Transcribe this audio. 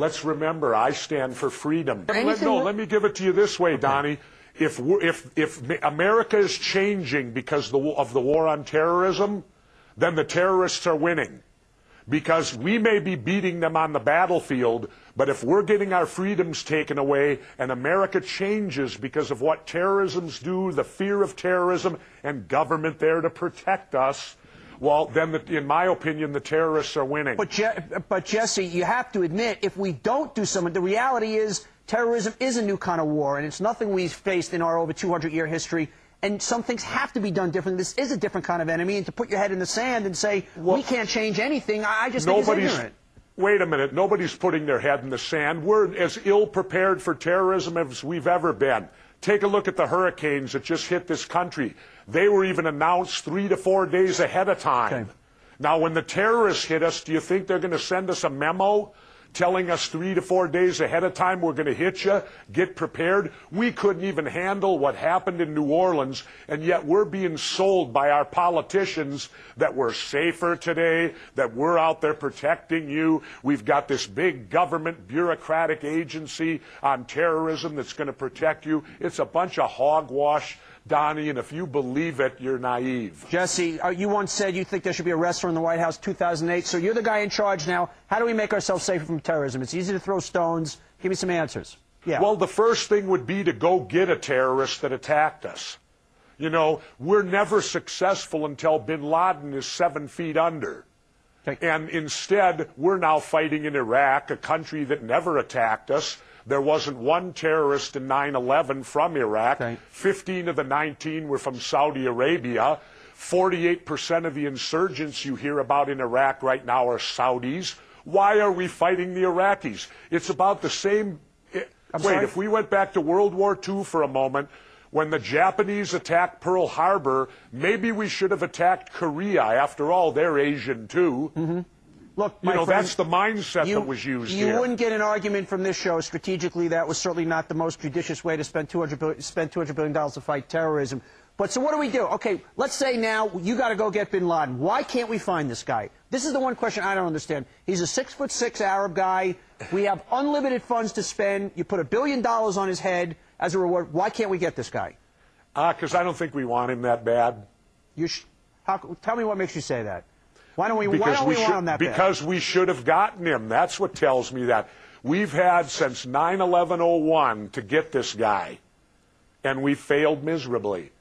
let's remember, I stand for freedom. No, let me give it to you this way, Donnie. If America is changing because of the war on terrorism, then the terrorists are winning. Because we may be beating them on the battlefield, but if we're getting our freedoms taken away and America changes because of what terrorisms do, the fear of terrorism, and government there to protect us, well, then, in my opinion, the terrorists are winning. But Jesse, you have to admit, if we don't do something, the reality is terrorism is a new kind of war, and it's nothing we've faced in our over 200-year history. And some things have to be done differently. This is a different kind of enemy, and to put your head in the sand and say, well, we can't change anything, I just think it's ignorant. Wait a minute. Nobody's putting their head in the sand. We're as ill-prepared for terrorism as we've ever been. Take a look at the hurricanes that just hit this country. They were even announced 3 to 4 days ahead of time. Okay. Now, when the terrorists hit us, do you think they're going to send us a memo telling us 3 to 4 days ahead of time we're going to hit you, get prepared? We couldn't even handle what happened in New Orleans, and yet we're being sold by our politicians that we're safer today, that we're out there protecting you. We've got this big government bureaucratic agency on terrorism that's going to protect you. It's a bunch of hogwash, Donnie, and if you believe it, you're naive. Jesse, you once said you think there should be a restaurant in the White House 2008, so you're the guy in charge now. How do we make ourselves safer from terrorism? It's easy to throw stones. Give me some answers. Yeah. Well, the first thing would be to go get a terrorist that attacked us. You know, we're never successful until bin Laden is 7 feet under. Okay. And instead, we're now fighting in Iraq, a country that never attacked us. There wasn't one terrorist in 9/11 from Iraq. Okay. 15 of the 19 were from Saudi Arabia. 48% of the insurgents you hear about in Iraq right now are Saudis. Why are we fighting the Iraqis? It's about the same. Wait, if we went back to World War II for a moment, when the Japanese attacked Pearl Harbor, maybe we should have attacked Korea. After all, they're Asian too. Mm-hmm. Look, my friend, that's the mindset that was used here. You wouldn't get an argument from this show. Strategically, that was certainly not the most judicious way to spend $200 billion to fight terrorism. But so what do we do? Okay, let's say now you got to go get bin Laden. Why can't we find this guy? This is the one question I don't understand. He's a 6'6" Arab guy. We have unlimited funds to spend. You put $1 billion on his head as a reward. Why can't we get this guy? Because I don't think we want him that bad. Tell me what makes you say that. Why don't we want him that bad? Because we should have gotten him. That's what tells me that. We've had since 9/11/01 to get this guy, and we failed miserably.